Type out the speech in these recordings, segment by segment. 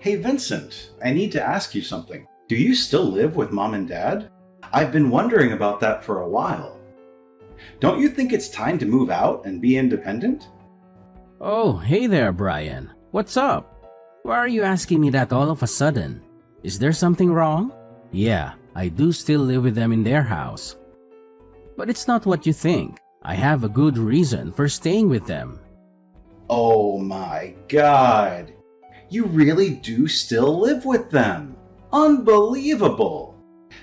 Hey Vincent, I need to ask you something. Do you still live with mom and dad? I've been wondering about that for a while. Don't you think it's time to move out and be independent? Oh, hey there, Brian. What's up? Why are you asking me that all of a sudden? Is there something wrong? Yeah, I do still live with them in their house. But it's not what you think. I have a good reason for staying with them. Oh my God! You really do still live with them! Unbelievable!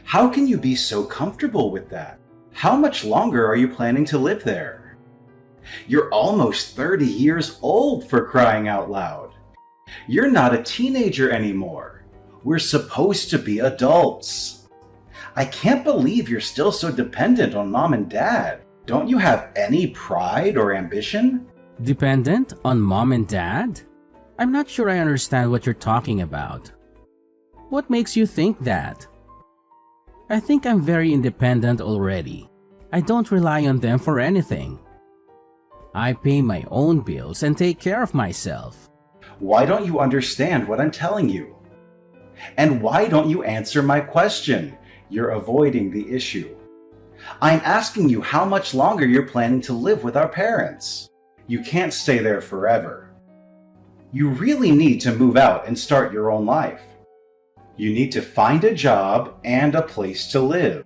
How can you be so comfortable with that? How much longer are you planning to live there? You're almost 30 years old, for crying out loud. You're not a teenager anymore. We're supposed to be adults. I can't believe you're still so dependent on mom and dad. Don't you have any pride or ambition? Dependent on mom and dad? I'm not sure I understand what you're talking about. What makes you think that? I think I'm very independent already. I don't rely on them for anything. I pay my own bills and take care of myself. Why don't you understand what I'm telling you? And why don't you answer my question? You're avoiding the issue. I'm asking you how much longer you're planning to live with our parents. You can't stay there forever. You really need to move out and start your own life. You need to find a job and a place to live.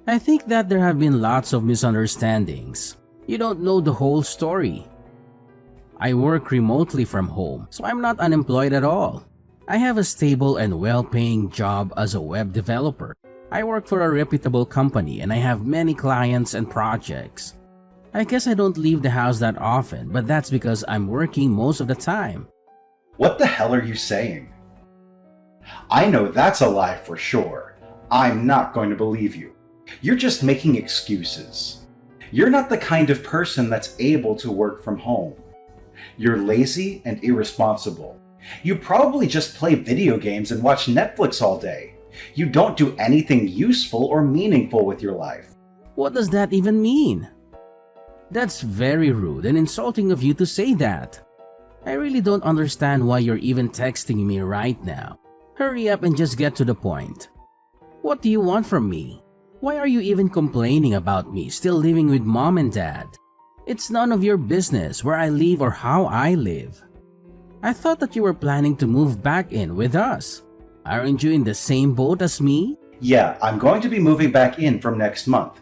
I think that there have been lots of misunderstandings. You don't know the whole story. I work remotely from home, so I'm not unemployed at all. I have a stable and well-paying job as a web developer. I work for a reputable company and I have many clients and projects. I guess I don't leave the house that often, but that's because I'm working most of the time. What the hell are you saying? I know that's a lie for sure. I'm not going to believe you. You're just making excuses. You're not the kind of person that's able to work from home. You're lazy and irresponsible. You probably just play video games and watch Netflix all day. You don't do anything useful or meaningful with your life. What does that even mean? That's very rude and insulting of you to say that. I really don't understand why you're even texting me right now. Hurry up and just get to the point. What do you want from me? Why are you even complaining about me still living with mom and dad? It's none of your business where I live or how I live. I thought that you were planning to move back in with us. Aren't you in the same boat as me? Yeah, I'm going to be moving back in from next month.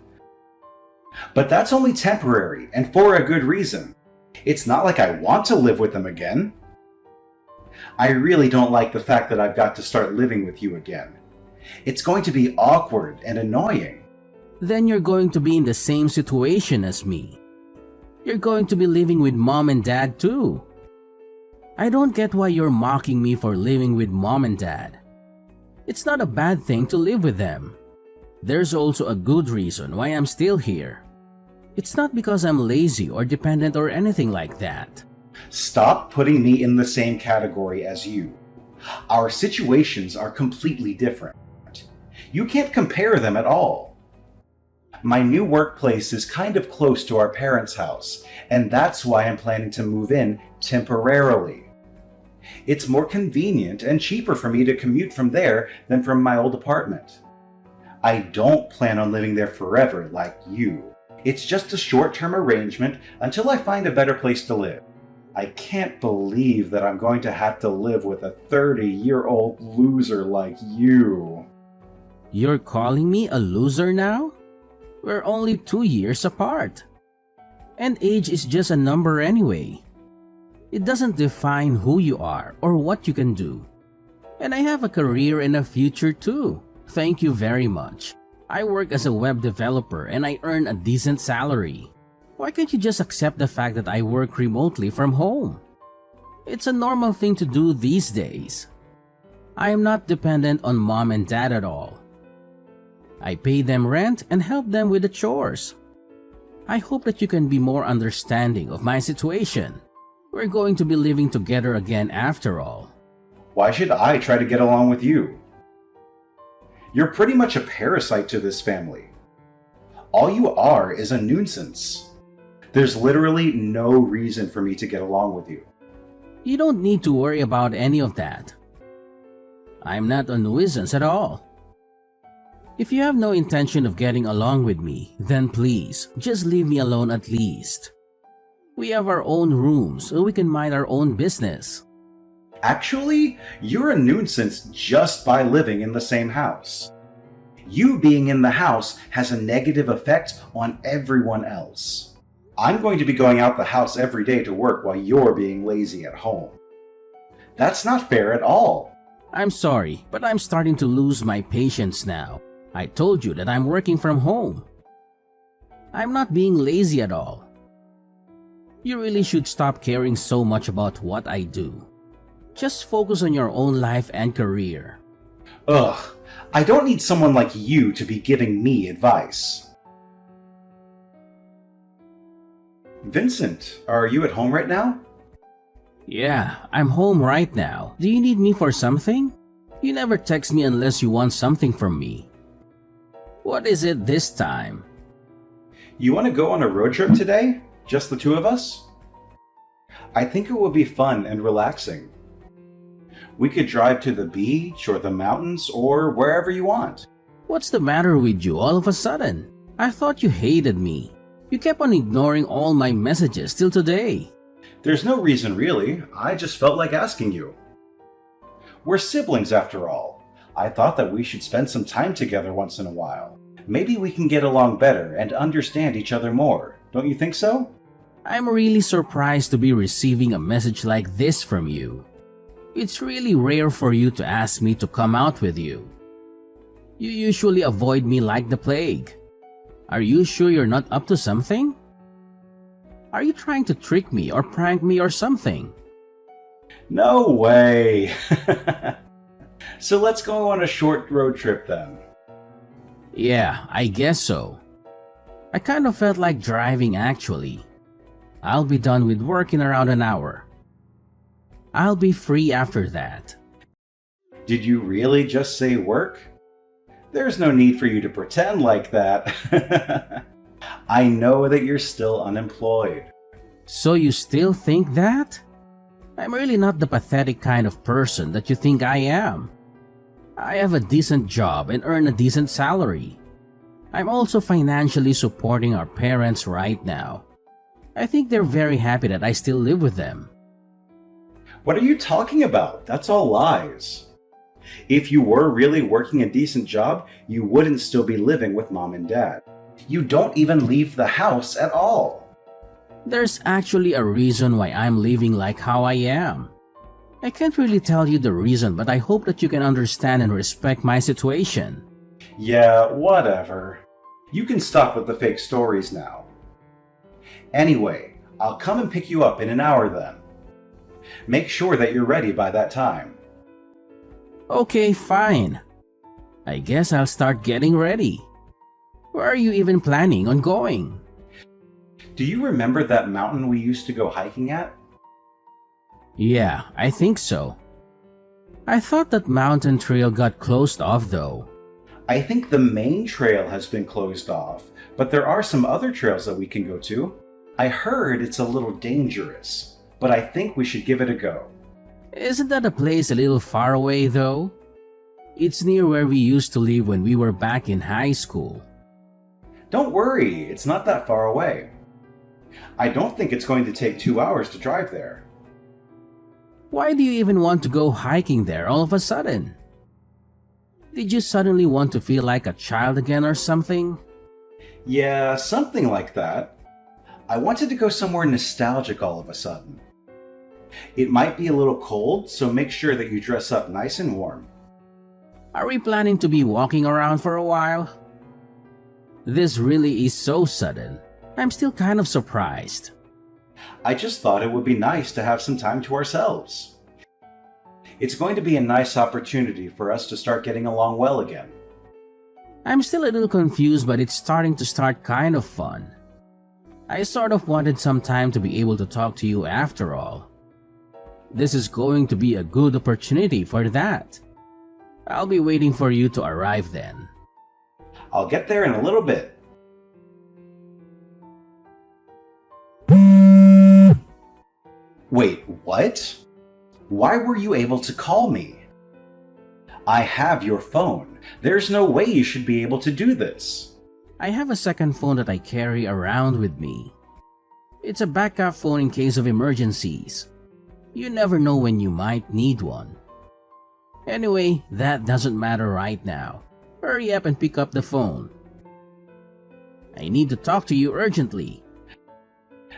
But that's only temporary and for a good reason. It's not like I want to live with them again. I really don't like the fact that I've got to start living with you again. It's going to be awkward and annoying. Then you're going to be in the same situation as me. You're going to be living with mom and dad too. I don't get why you're mocking me for living with mom and dad. It's not a bad thing to live with them. There's also a good reason why I'm still here. It's not because I'm lazy or dependent or anything like that. Stop putting me in the same category as you. Our situations are completely different. You can't compare them at all. My new workplace is kind of close to our parents' house, and that's why I'm planning to move in temporarily. It's more convenient and cheaper for me to commute from there than from my old apartment. I don't plan on living there forever like you. It's just a short-term arrangement until I find a better place to live. I can't believe that I'm going to have to live with a 30-year-old loser like you. You're calling me a loser now? We're only 2 years apart. And age is just a number anyway. It doesn't define who you are or what you can do. And I have a career and a future too. Thank you very much. I work as a web developer and I earn a decent salary. Why can't you just accept the fact that I work remotely from home? It's a normal thing to do these days. I am not dependent on mom and dad at all. I pay them rent and help them with the chores. I hope that you can be more understanding of my situation. We're going to be living together again after all. Why should I try to get along with you? You're pretty much a parasite to this family. All you are is a nuisance. There's literally no reason for me to get along with you. You don't need to worry about any of that. I'm not a nuisance at all. If you have no intention of getting along with me, then please, just leave me alone at least. We have our own rooms so we can mind our own business. Actually, you're a nuisance just by living in the same house. You being in the house has a negative effect on everyone else. I'm going to be going out the house every day to work while you're being lazy at home. That's not fair at all. I'm sorry, but I'm starting to lose my patience now. I told you that I'm working from home. I'm not being lazy at all. You really should stop caring so much about what I do. Just focus on your own life and career. Ugh, I don't need someone like you to be giving me advice. Vincent, are you at home right now? Yeah, I'm home right now. Do you need me for something? You never text me unless you want something from me. What is it this time? You want to go on a road trip today? Just the two of us? I think it will be fun and relaxing. We could drive to the beach or the mountains or wherever you want. What's the matter with you all of a sudden? I thought you hated me. You kept on ignoring all my messages till today. There's no reason really, I just felt like asking you. We're siblings after all. I thought that we should spend some time together once in a while. Maybe we can get along better and understand each other more. Don't you think so? I'm really surprised to be receiving a message like this from you. It's really rare for you to ask me to come out with you. You usually avoid me like the plague. Are you sure you're not up to something? Are you trying to trick me or prank me or something? No way! So let's go on a short road trip then. Yeah, I guess so. I kind of felt like driving actually. I'll be done with work in around an hour. I'll be free after that. Did you really just say work? There's no need for you to pretend like that. I know that you're still unemployed. So you still think that? I'm really not the pathetic kind of person that you think I am. I have a decent job and earn a decent salary. I'm also financially supporting our parents right now. I think they're very happy that I still live with them. What are you talking about? That's all lies. If you were really working a decent job, you wouldn't still be living with mom and dad. You don't even leave the house at all. There's actually a reason why I'm living like how I am. I can't really tell you the reason, but I hope that you can understand and respect my situation. Yeah, whatever. You can stop with the fake stories now. Anyway, I'll come and pick you up in an hour then. Make sure that you're ready by that time. Okay, fine. I guess I'll start getting ready. Where are you even planning on going? Do you remember that mountain we used to go hiking at? Yeah, I think so. I thought that mountain trail got closed off though. I think the main trail has been closed off, but there are some other trails that we can go to. I heard it's a little dangerous, but I think we should give it a go. Isn't that a place a little far away though? It's near where we used to live when we were back in high school. Don't worry, it's not that far away. I don't think it's going to take 2 hours to drive there. Why do you even want to go hiking there all of a sudden? Did you suddenly want to feel like a child again or something? Yeah, something like that. I wanted to go somewhere nostalgic all of a sudden. It might be a little cold, so make sure that you dress up nice and warm. Are we planning to be walking around for a while? This really is so sudden. I'm still kind of surprised. I just thought it would be nice to have some time to ourselves. It's going to be a nice opportunity for us to start getting along well again. I'm still a little confused, but it's starting to start kind of fun. I sort of wanted some time to be able to talk to you after all. This is going to be a good opportunity for that. I'll be waiting for you to arrive then. I'll get there in a little bit. Wait, what? Why were you able to call me? I have your phone. There's no way you should be able to do this. I have a second phone that I carry around with me. It's a backup phone in case of emergencies. You never know when you might need one. Anyway, that doesn't matter right now. Hurry up and pick up the phone. I need to talk to you urgently.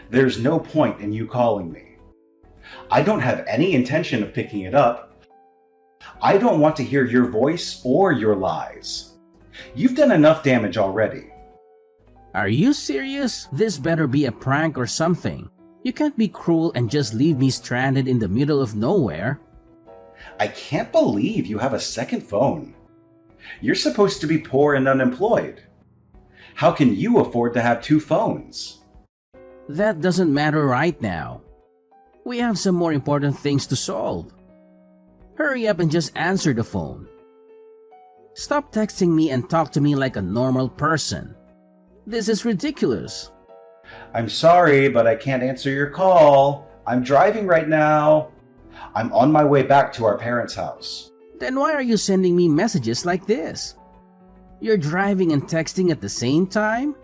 There's no point in you calling me. I don't have any intention of picking it up. I don't want to hear your voice or your lies. You've done enough damage already. Are you serious? This better be a prank or something. You can't be cruel and just leave me stranded in the middle of nowhere. I can't believe you have a second phone. You're supposed to be poor and unemployed. How can you afford to have two phones? That doesn't matter right now. We have some more important things to solve. Hurry up and just answer the phone. Stop texting me and talk to me like a normal person. This is ridiculous. I'm sorry, but I can't answer your call. I'm driving right now. I'm on my way back to our parents' house. Then why are you sending me messages like this? You're driving and texting at the same time?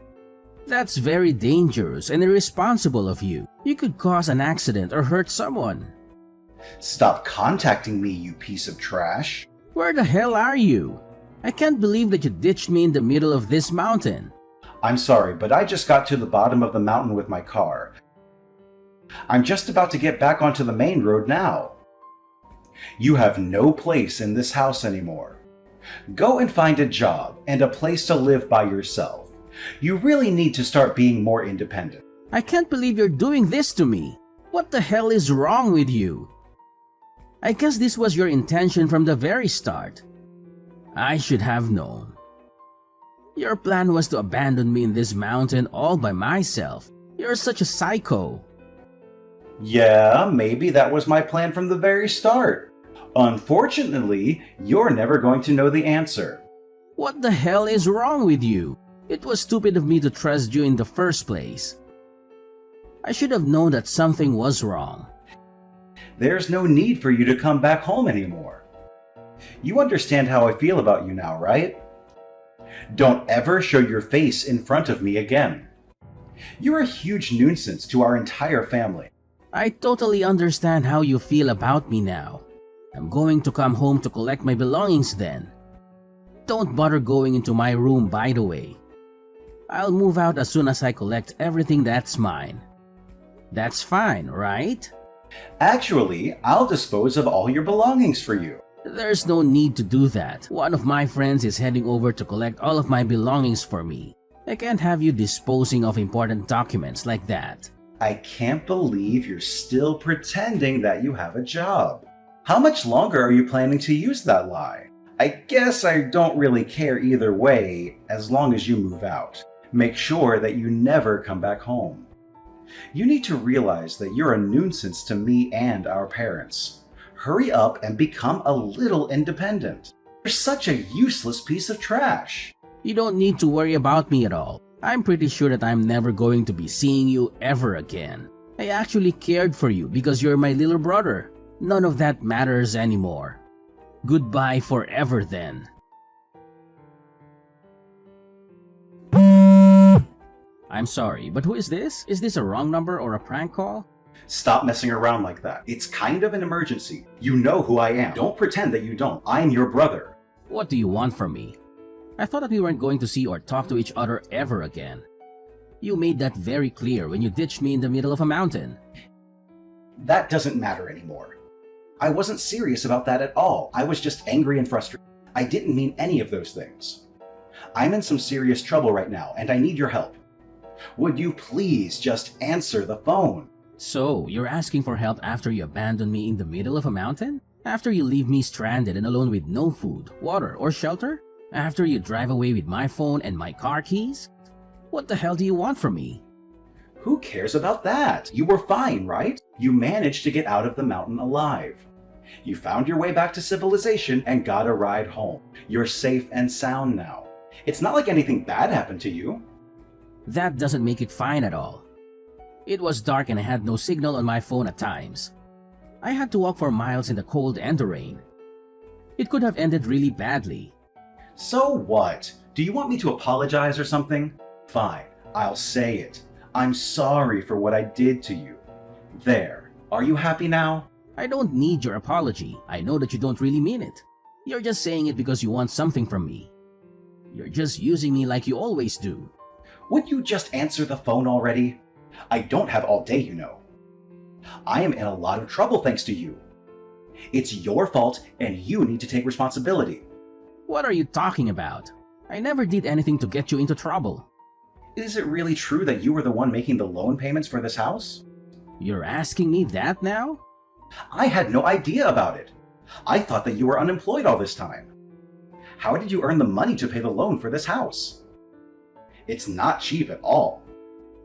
That's very dangerous and irresponsible of you. You could cause an accident or hurt someone. Stop contacting me, you piece of trash. Where the hell are you? I can't believe that you ditched me in the middle of this mountain. I'm sorry, but I just got to the bottom of the mountain with my car. I'm just about to get back onto the main road now. You have no place in this house anymore. Go and find a job and a place to live by yourself. You really need to start being more independent. I can't believe you're doing this to me. What the hell is wrong with you? I guess this was your intention from the very start. I should have known. Your plan was to abandon me in this mountain all by myself. You're such a psycho. Yeah, maybe that was my plan from the very start. Unfortunately, you're never going to know the answer. What the hell is wrong with you? It was stupid of me to trust you in the first place. I should have known that something was wrong. There's no need for you to come back home anymore. You understand how I feel about you now, right? Don't ever show your face in front of me again. You're a huge nuisance to our entire family. I totally understand how you feel about me now. I'm going to come home to collect my belongings then. Don't bother going into my room, by the way. I'll move out as soon as I collect everything that's mine. That's fine, right? Actually, I'll dispose of all your belongings for you. There's no need to do that. One of my friends is heading over to collect all of my belongings for me. I can't have you disposing of important documents like that. I can't believe you're still pretending that you have a job. How much longer are you planning to use that lie? I guess I don't really care either way, as long as you move out. Make sure that you never come back home. You need to realize that you're a nuisance to me and our parents. Hurry up and become a little independent. You're such a useless piece of trash. You don't need to worry about me at all. I'm pretty sure that I'm never going to be seeing you ever again. I actually cared for you because you're my little brother. None of that matters anymore. Goodbye forever then. I'm sorry, but who is this? Is this a wrong number or a prank call? Stop messing around like that. It's kind of an emergency. You know who I am. Don't pretend that you don't. I'm your brother. What do you want from me? I thought that we weren't going to see or talk to each other ever again. You made that very clear when you ditched me in the middle of a mountain. That doesn't matter anymore. I wasn't serious about that at all. I was just angry and frustrated. I didn't mean any of those things. I'm in some serious trouble right now, and I need your help. Would you please just answer the phone? So, you're asking for help after you abandon me in the middle of a mountain? After you leave me stranded and alone with no food, water, or shelter? After you drive away with my phone and my car keys? What the hell do you want from me? Who cares about that? You were fine, right? You managed to get out of the mountain alive. You found your way back to civilization and got a ride home. You're safe and sound now. It's not like anything bad happened to you. That doesn't make it fine at all. It was dark and I had no signal on my phone at times. I had to walk for miles in the cold and the rain. It could have ended really badly. So what? Do you want me to apologize or something? Fine, I'll say it. I'm sorry for what I did to you. There. Are you happy now? I don't need your apology. I know that you don't really mean it. You're just saying it because you want something from me. You're just using me like you always do. Would you just answer the phone already? I don't have all day, you know. I am in a lot of trouble thanks to you. It's your fault and you need to take responsibility. What are you talking about? I never did anything to get you into trouble. Is it really true that you were the one making the loan payments for this house? You're asking me that now? I had no idea about it. I thought that you were unemployed all this time. How did you earn the money to pay the loan for this house? It's not cheap at all.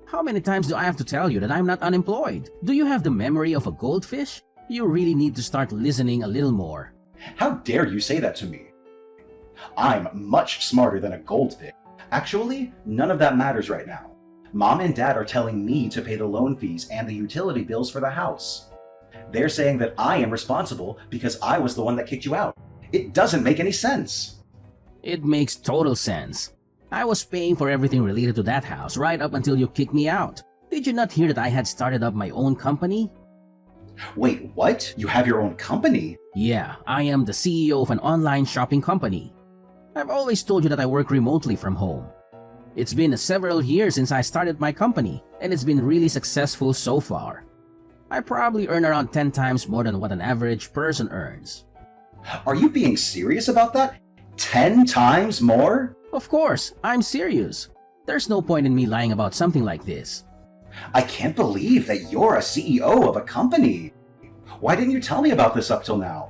How many times do I have to tell you that I'm not unemployed? Do you have the memory of a goldfish? You really need to start listening a little more. How dare you say that to me? I'm much smarter than a goldfish. Actually, none of that matters right now. Mom and Dad are telling me to pay the loan fees and the utility bills for the house. They're saying that I am responsible because I was the one that kicked you out. It doesn't make any sense. It makes total sense. I was paying for everything related to that house right up until you kicked me out. Did you not hear that I had started up my own company? Wait, what? You have your own company? Yeah, I am the CEO of an online shopping company. I've always told you that I work remotely from home. It's been several years since I started my company, and it's been really successful so far. I probably earn around 10 times more than what an average person earns. Are you being serious about that? 10 times more? Of course, I'm serious. There's no point in me lying about something like this. I can't believe that you're a CEO of a company. Why didn't you tell me about this up till now?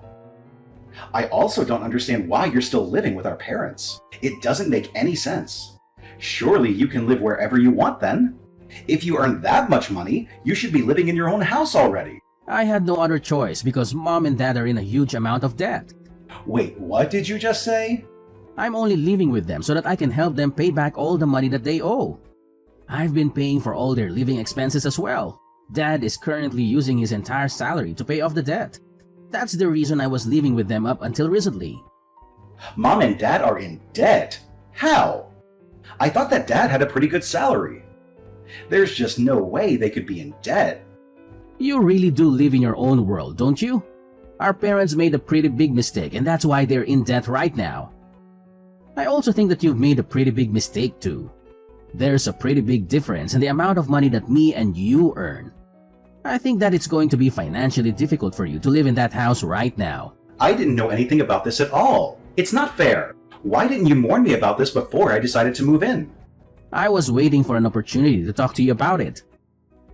I also don't understand why you're still living with our parents. It doesn't make any sense. Surely you can live wherever you want then. If you earn that much money, you should be living in your own house already. I had no other choice because Mom and Dad are in a huge amount of debt. Wait, what did you just say? I'm only living with them so that I can help them pay back all the money that they owe. I've been paying for all their living expenses as well. Dad is currently using his entire salary to pay off the debt. That's the reason I was living with them up until recently. Mom and Dad are in debt? How? I thought that Dad had a pretty good salary. There's just no way they could be in debt. You really do live in your own world, don't you? Our parents made a pretty big mistake and that's why they're in debt right now. I also think that you've made a pretty big mistake too. There's a pretty big difference in the amount of money that me and you earn. I think that it's going to be financially difficult for you to live in that house right now. I didn't know anything about this at all. It's not fair. Why didn't you warn me about this before I decided to move in? I was waiting for an opportunity to talk to you about it.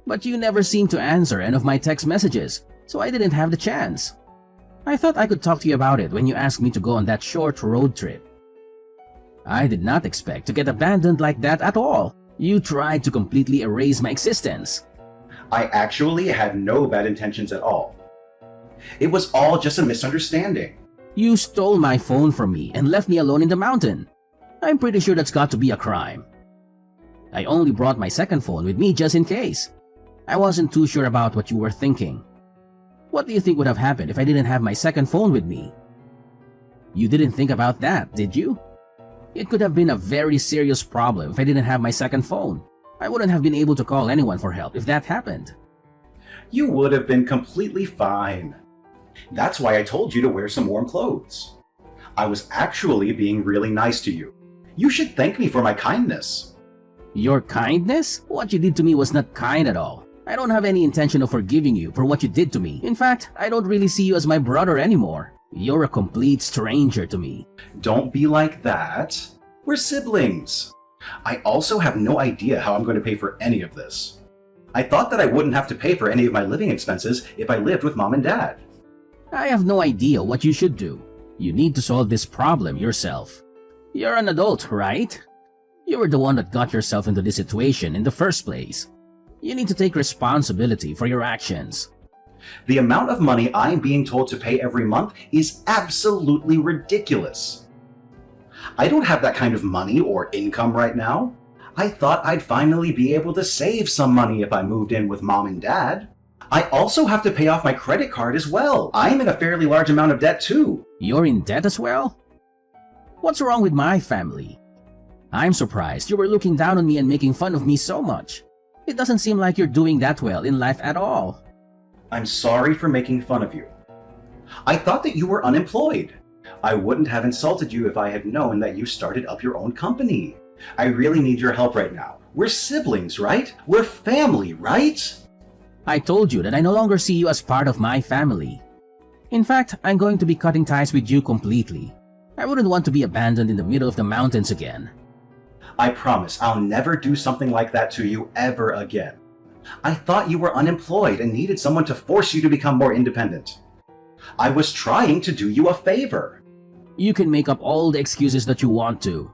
But you never seemed to answer any of my text messages, so I didn't have the chance. I thought I could talk to you about it when you asked me to go on that short road trip. I did not expect to get abandoned like that at all. You tried to completely erase my existence. I actually had no bad intentions at all. It was all just a misunderstanding. You stole my phone from me and left me alone in the mountain. I'm pretty sure that's got to be a crime. I only brought my second phone with me just in case. I wasn't too sure about what you were thinking. What do you think would have happened if I didn't have my second phone with me? You didn't think about that, did you? It could have been a very serious problem if I didn't have my second phone. I wouldn't have been able to call anyone for help if that happened. You would have been completely fine. That's why I told you to wear some warm clothes. I was actually being really nice to you. You should thank me for my kindness. Your kindness? What you did to me was not kind at all. I don't have any intention of forgiving you for what you did to me. In fact, I don't really see you as my brother anymore. You're a complete stranger to me. Don't be like that. We're siblings. I also have no idea how I'm going to pay for any of this. I thought that I wouldn't have to pay for any of my living expenses if I lived with Mom and Dad. I have no idea what you should do. You need to solve this problem yourself. You're an adult, right? You were the one that got yourself into this situation in the first place. You need to take responsibility for your actions. The amount of money I'm being told to pay every month is absolutely ridiculous. I don't have that kind of money or income right now. I thought I'd finally be able to save some money if I moved in with Mom and Dad. I also have to pay off my credit card as well. I'm in a fairly large amount of debt too. You're in debt as well? What's wrong with my family? I'm surprised you were looking down on me and making fun of me so much. It doesn't seem like you're doing that well in life at all. I'm sorry for making fun of you. I thought that you were unemployed. I wouldn't have insulted you if I had known that you started up your own company. I really need your help right now. We're siblings, right? We're family, right? I told you that I no longer see you as part of my family. In fact, I'm going to be cutting ties with you completely. I wouldn't want to be abandoned in the middle of the mountains again. I promise I'll never do something like that to you ever again. I thought you were unemployed and needed someone to force you to become more independent. I was trying to do you a favor. You can make up all the excuses that you want to.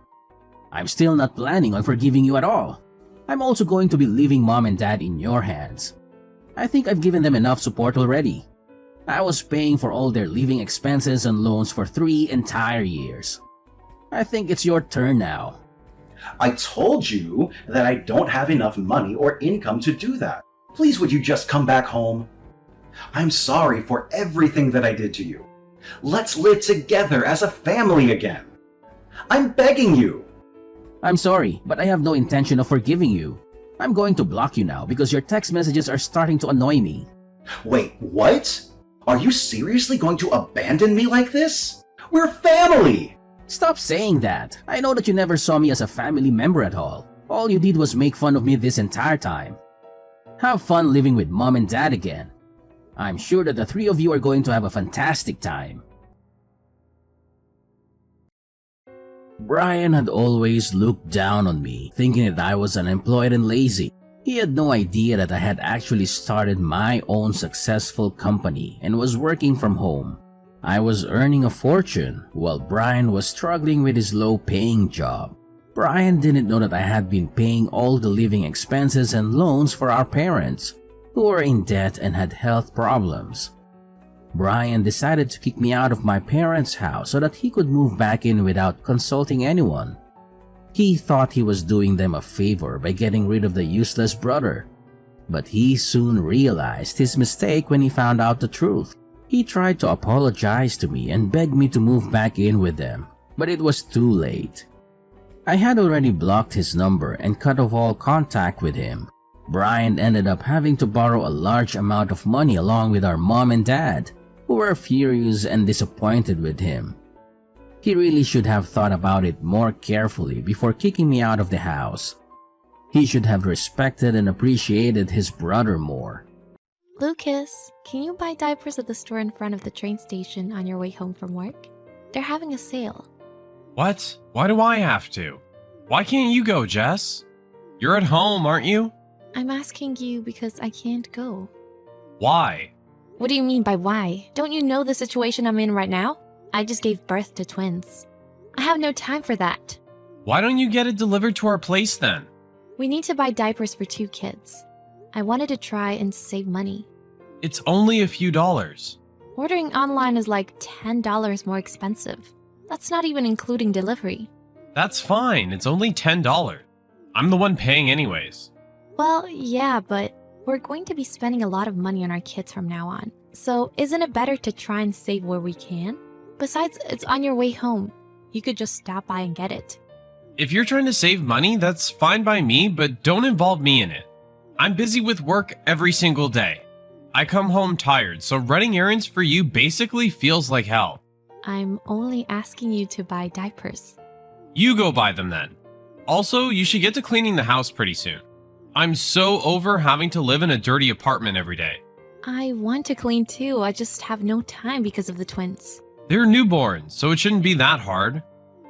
I'm still not planning on forgiving you at all. I'm also going to be leaving Mom and Dad in your hands. I think I've given them enough support already. I was paying for all their living expenses and loans for 3 entire years. I think it's your turn now. I told you that I don't have enough money or income to do that. Please would you just come back home? I'm sorry for everything that I did to you. Let's live together as a family again. I'm begging you. I'm sorry, but I have no intention of forgiving you. I'm going to block you now because your text messages are starting to annoy me. Wait, what? Are you seriously going to abandon me like this? We're family! Stop saying that. I know that you never saw me as a family member at all. All you did was make fun of me this entire time. Have fun living with Mom and Dad again. I'm sure that the 3 of you are going to have a fantastic time. Brian had always looked down on me, thinking that I was unemployed and lazy. He had no idea that I had actually started my own successful company and was working from home. I was earning a fortune while Brian was struggling with his low-paying job. Brian didn't know that I had been paying all the living expenses and loans for our parents, who were in debt and had health problems. Brian decided to kick me out of my parents' house so that he could move back in without consulting anyone. He thought he was doing them a favor by getting rid of the useless brother, but he soon realized his mistake when he found out the truth. He tried to apologize to me and begged me to move back in with them, but it was too late. I had already blocked his number and cut off all contact with him. Brian ended up having to borrow a large amount of money along with our mom and dad, who were furious and disappointed with him. He really should have thought about it more carefully before kicking me out of the house. He should have respected and appreciated his brother more. Lucas, can you buy diapers at the store in front of the train station on your way home from work? They're having a sale. What? Why do I have to? Why can't you go, Jess? You're at home, aren't you? I'm asking you because I can't go. Why? What do you mean by why? Don't you know the situation I'm in right now? I just gave birth to twins. I have no time for that. Why don't you get it delivered to our place then? We need to buy diapers for 2 kids. I wanted to try and save money. It's only a few dollars. Ordering online is like $10 more expensive. That's not even including delivery. That's fine, it's only $10. I'm the one paying anyways. Well, yeah, but we're going to be spending a lot of money on our kids from now on. So isn't it better to try and save where we can? Besides, it's on your way home. You could just stop by and get it. If you're trying to save money, that's fine by me, but don't involve me in it. I'm busy with work every single day. I come home tired, so running errands for you basically feels like hell. I'm only asking you to buy diapers. You go buy them then. Also, you should get to cleaning the house pretty soon. I'm so over having to live in a dirty apartment every day. I want to clean too, I just have no time because of the twins. They're newborns, so it shouldn't be that hard.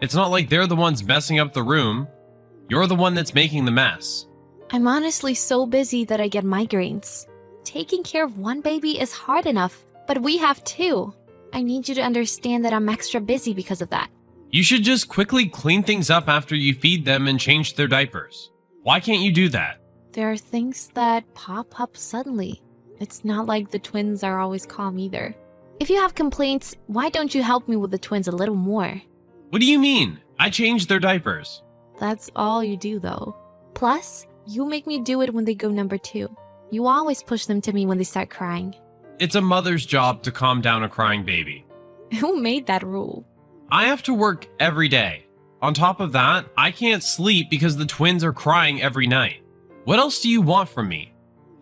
It's not like they're the ones messing up the room. You're the one that's making the mess. I'm honestly so busy that I get migraines. Taking care of one baby is hard enough, but we have 2. I need you to understand that I'm extra busy because of that. You should just quickly clean things up after you feed them and change their diapers. Why can't you do that? There are things that pop up suddenly. It's not like the twins are always calm either. If you have complaints, why don't you help me with the twins a little more? What do you mean? I changed their diapers. That's all you do though. Plus, you make me do it when they go number 2. You always push them to me when they start crying. It's a mother's job to calm down a crying baby. Who made that rule? I have to work every day. On top of that, I can't sleep because the twins are crying every night. What else do you want from me?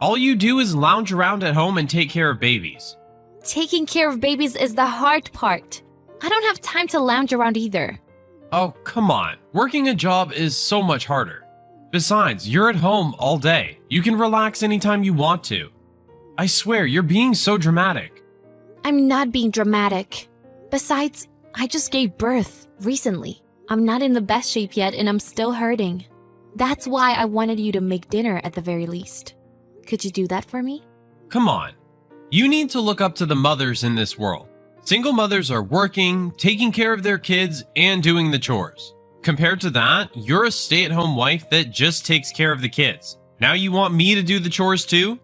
All you do is lounge around at home and take care of babies. Taking care of babies is the hard part. I don't have time to lounge around either. Oh, come on. Working a job is so much harder. Besides, you're at home all day. You can relax anytime you want to. I swear, you're being so dramatic. I'm not being dramatic. Besides, I just gave birth recently. I'm not in the best shape yet and I'm still hurting. That's why I wanted you to make dinner at the very least. Could you do that for me? Come on. You need to look up to the mothers in this world. Single mothers are working, taking care of their kids, and doing the chores. Compared to that, you're a stay-at-home wife that just takes care of the kids. Now you want me to do the chores too?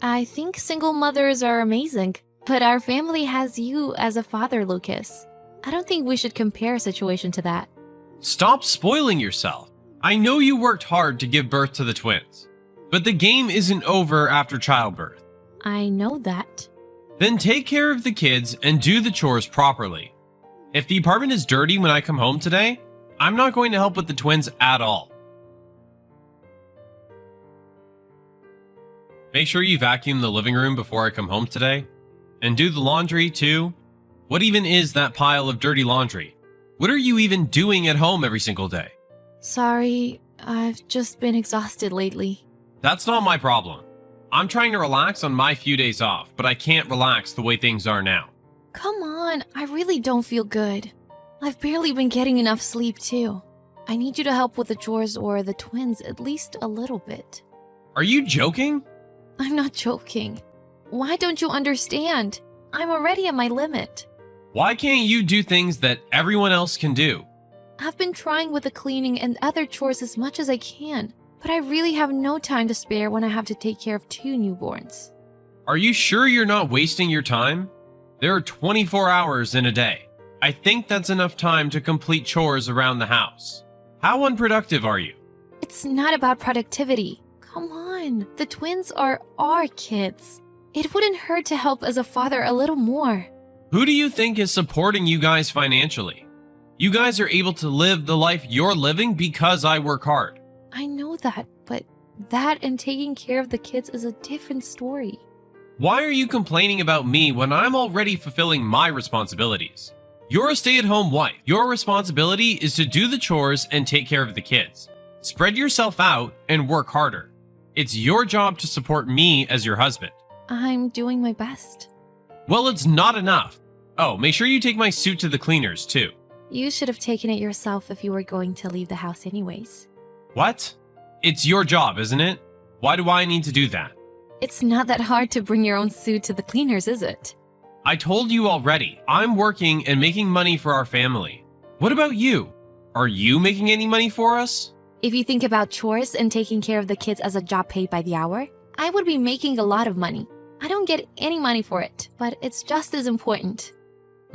I think single mothers are amazing, but our family has you as a father, Lucas. I don't think we should compare a situation to that. Stop spoiling yourself. I know you worked hard to give birth to the twins, but the game isn't over after childbirth. I know that. Then take care of the kids and do the chores properly. If the apartment is dirty when I come home today, I'm not going to help with the twins at all. Make sure you vacuum the living room before I come home today. And do the laundry too. What even is that pile of dirty laundry? What are you even doing at home every single day? Sorry, I've just been exhausted lately. That's not my problem. I'm trying to relax on my few days off, but I can't relax the way things are now. Come on, I really don't feel good. I've barely been getting enough sleep too. I need you to help with the chores or the twins at least a little bit. Are you joking? I'm not joking. Why don't you understand? I'm already at my limit. Why can't you do things that everyone else can do? I've been trying with the cleaning and other chores as much as I can, but I really have no time to spare when I have to take care of 2 newborns. Are you sure you're not wasting your time? There are 24 hours in a day. I think that's enough time to complete chores around the house. How unproductive are you? It's not about productivity. Come on, the twins are our kids. It wouldn't hurt to help as a father a little more. Who do you think is supporting you guys financially? You guys are able to live the life you're living because I work hard. I know that, but that and taking care of the kids is a different story. Why are you complaining about me when I'm already fulfilling my responsibilities? You're a stay-at-home wife. Your responsibility is to do the chores and take care of the kids. Spread yourself out and work harder. It's your job to support me as your husband. I'm doing my best. Well, it's not enough. Oh, make sure you take my suit to the cleaners, too. You should have taken it yourself if you were going to leave the house anyways. What? It's your job, isn't it? Why do I need to do that? It's not that hard to bring your own suit to the cleaners, is it? I told you already. I'm working and making money for our family. What about you? Are you making any money for us? If you think about chores and taking care of the kids as a job paid by the hour, I would be making a lot of money. I don't get any money for it, but it's just as important.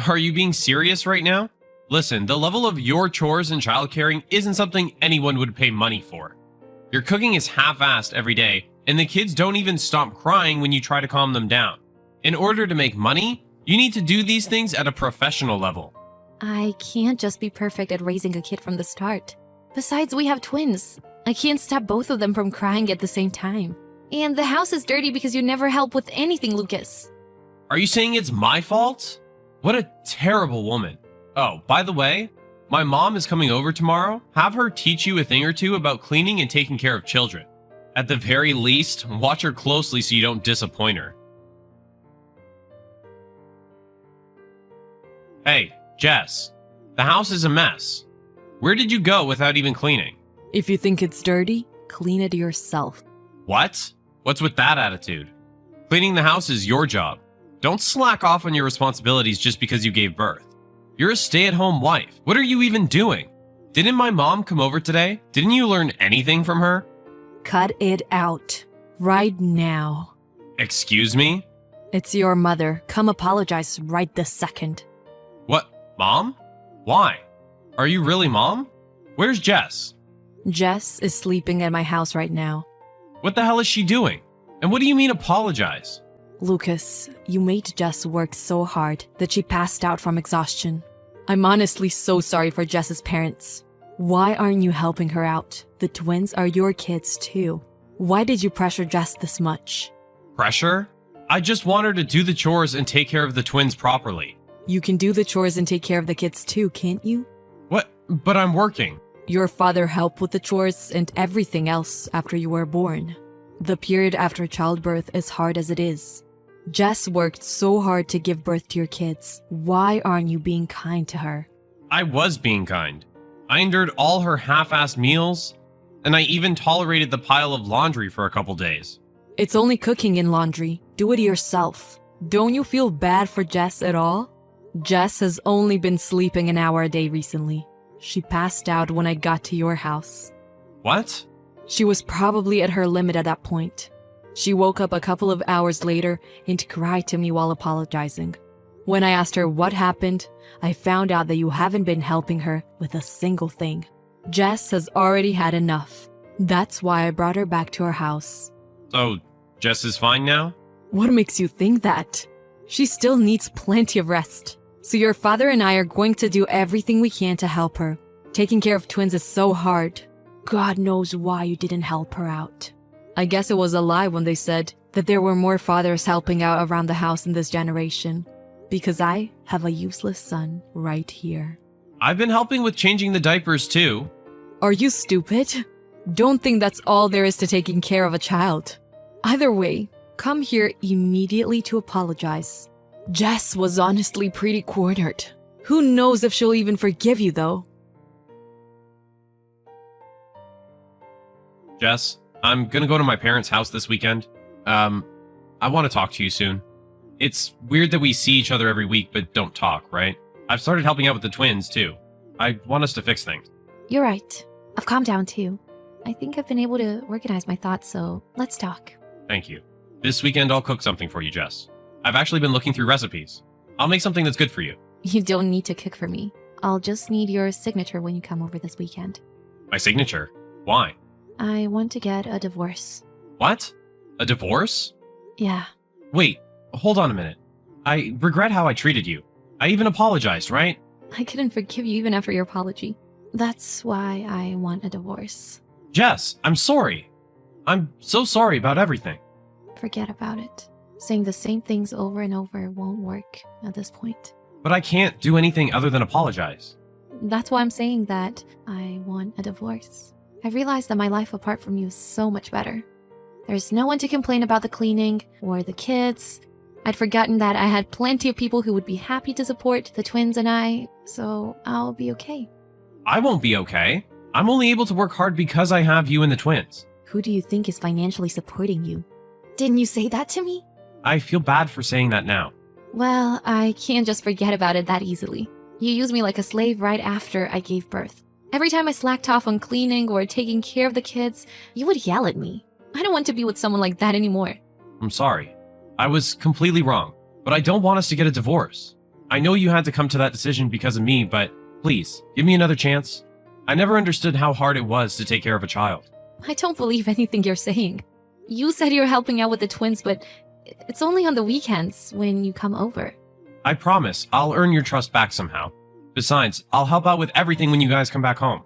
Are you being serious right now? Listen, the level of your chores and childcaring isn't something anyone would pay money for. Your cooking is half-assed every day, and the kids don't even stop crying when you try to calm them down. In order to make money, you need to do these things at a professional level. I can't just be perfect at raising a kid from the start. Besides, we have twins. I can't stop both of them from crying at the same time. And the house is dirty because you never help with anything, Lucas. Are you saying it's my fault? What a terrible woman. Oh, by the way, my mom is coming over tomorrow. Have her teach you a thing or two about cleaning and taking care of children. At the very least, watch her closely so you don't disappoint her. Hey, Jess, the house is a mess. Where did you go without even cleaning? If you think it's dirty, clean it yourself. What? What's with that attitude? Cleaning the house is your job. Don't slack off on your responsibilities just because you gave birth. You're a stay-at-home wife. What are you even doing? Didn't my mom come over today? Didn't you learn anything from her? Cut it out. Right now. Excuse me? It's your mother. Come apologize right this second. What? Mom? Why? Are you really mom? Where's Jess? Jess is sleeping at my house right now. What the hell is she doing? And what do you mean apologize? Lucas, you made Jess work so hard that she passed out from exhaustion. I'm honestly so sorry for Jess's parents. Why aren't you helping her out? The twins are your kids too. Why did you pressure Jess this much? Pressure? I just want her to do the chores and take care of the twins properly. You can do the chores and take care of the kids too, can't you? What? But I'm working. Your father helped with the chores and everything else after you were born. The period after childbirth is hard as it is. Jess worked so hard to give birth to your kids. Why aren't you being kind to her? I was being kind. I endured all her half-assed meals, and I even tolerated the pile of laundry for a couple days. It's only cooking and laundry. Do it yourself. Don't you feel bad for Jess at all? Jess has only been sleeping an hour a day recently. She passed out when I got to your house. What? She was probably at her limit at that point. She woke up a couple of hours later and cried to me while apologizing. When I asked her what happened, I found out that you haven't been helping her with a single thing. Jess has already had enough. That's why I brought her back to our house. So, Jess is fine now? What makes you think that? She still needs plenty of rest. So your father and I are going to do everything we can to help her. Taking care of twins is so hard. God knows why you didn't help her out. I guess it was a lie when they said that there were more fathers helping out around the house in this generation. Because I have a useless son right here. I've been helping with changing the diapers too. Are you stupid? Don't think that's all there is to taking care of a child. Either way, come here immediately to apologize. Jess was honestly pretty cornered. Who knows if she'll even forgive you though? Jess, I'm gonna go to my parents' house this weekend. I want to talk to you soon. It's weird that we see each other every week but don't talk, right? I've started helping out with the twins too. I want us to fix things. You're right. I've calmed down too. I think I've been able to organize my thoughts, so let's talk. Thank you. This weekend I'll cook something for you, Jess. I've actually been looking through recipes. I'll make something that's good for you. You don't need to cook for me. I'll just need your signature when you come over this weekend. My signature? Why? I want to get a divorce. What? A divorce? Yeah. Wait, hold on a minute. I regret how I treated you. I even apologized, right? I couldn't forgive you even after your apology. That's why I want a divorce. Jess, I'm sorry. I'm so sorry about everything. Forget about it. Saying the same things over and over won't work at this point. But I can't do anything other than apologize. That's why I'm saying that I want a divorce. I realized that my life apart from you is so much better. There's no one to complain about the cleaning or the kids. I'd forgotten that I had plenty of people who would be happy to support the twins and I, so I'll be okay. I won't be okay. I'm only able to work hard because I have you and the twins. Who do you think is financially supporting you? Didn't you say that to me? I feel bad for saying that now. Well, I can't just forget about it that easily. You used me like a slave right after I gave birth. Every time I slacked off on cleaning or taking care of the kids, you would yell at me. I don't want to be with someone like that anymore. I'm sorry. I was completely wrong, but I don't want us to get a divorce. I know you had to come to that decision because of me, but please, give me another chance. I never understood how hard it was to take care of a child. I don't believe anything you're saying. You said you're helping out with the twins, but it's only on the weekends when you come over. I promise I'll earn your trust back somehow. Besides, I'll help out with everything when you guys come back home.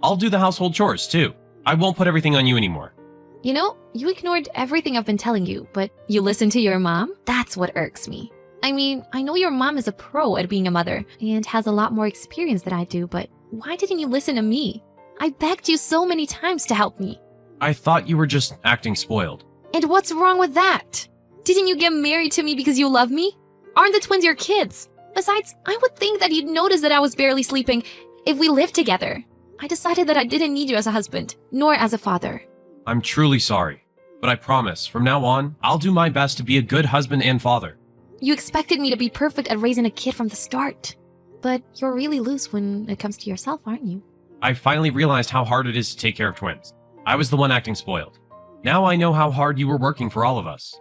I'll do the household chores too. I won't put everything on you anymore. You know, you ignored everything I've been telling you, but you listened to your mom? That's what irks me. I mean, I know your mom is a pro at being a mother and has a lot more experience than I do, but why didn't you listen to me? I begged you so many times to help me. I thought you were just acting spoiled. And what's wrong with that? Didn't you get married to me because you love me? Aren't the twins your kids? Besides, I would think that you'd notice that I was barely sleeping if we lived together. I decided that I didn't need you as a husband, nor as a father. I'm truly sorry, but I promise, from now on, I'll do my best to be a good husband and father. You expected me to be perfect at raising a kid from the start. But you're really loose when it comes to yourself, aren't you? I finally realized how hard it is to take care of twins. I was the one acting spoiled. Now I know how hard you were working for all of us.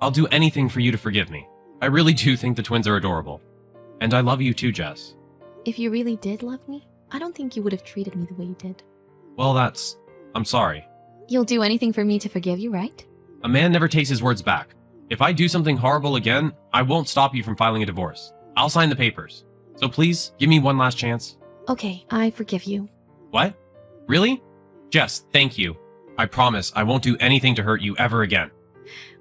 I'll do anything for you to forgive me. I really do think the twins are adorable. And I love you too, Jess. If you really did love me, I don't think you would have treated me the way you did. Well, I'm sorry. You'll do anything for me to forgive you, right? A man never takes his words back. If I do something horrible again, I won't stop you from filing a divorce. I'll sign the papers. So please, give me one last chance. Okay, I forgive you. What? Really? Jess, thank you. I promise I won't do anything to hurt you ever again.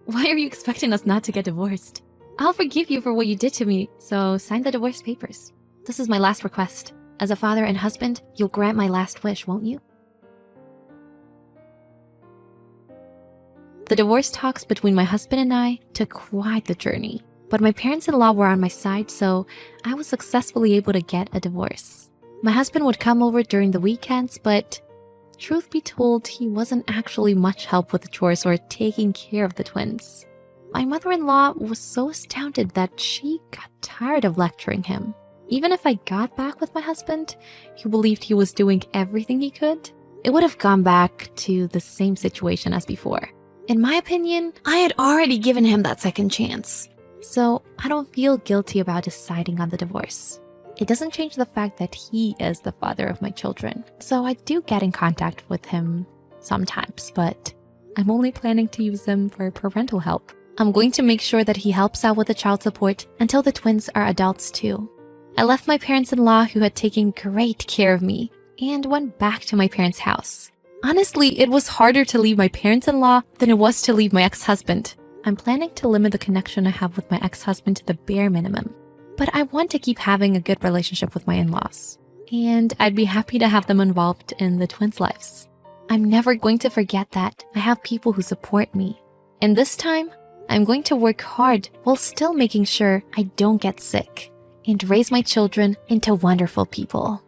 Why are you expecting us not to get divorced? I'll forgive you for what you did to me, so sign the divorce papers. This is my last request. As a father and husband, you'll grant my last wish, won't you? The divorce talks between my husband and I took quite the journey, but my parents-in-law were on my side, so I was successfully able to get a divorce. My husband would come over during the weekends, but truth be told, he wasn't actually much help with the chores or taking care of the twins. My mother-in-law was so astounded that she got tired of lecturing him. Even if I got back with my husband, who believed he was doing everything he could, it would have gone back to the same situation as before. In my opinion, I had already given him that second chance, so I don't feel guilty about deciding on the divorce. It doesn't change the fact that he is the father of my children, so I do get in contact with him sometimes, but I'm only planning to use them for parental help. I'm going to make sure that he helps out with the child support until the twins are adults too. I left my parents-in-law who had taken great care of me and went back to my parents' house. Honestly, it was harder to leave my parents-in-law than it was to leave my ex-husband. I'm planning to limit the connection I have with my ex-husband to the bare minimum, but I want to keep having a good relationship with my in-laws, and I'd be happy to have them involved in the twins' lives. I'm never going to forget that I have people who support me, and this time, I'm going to work hard while still making sure I don't get sick and raise my children into wonderful people.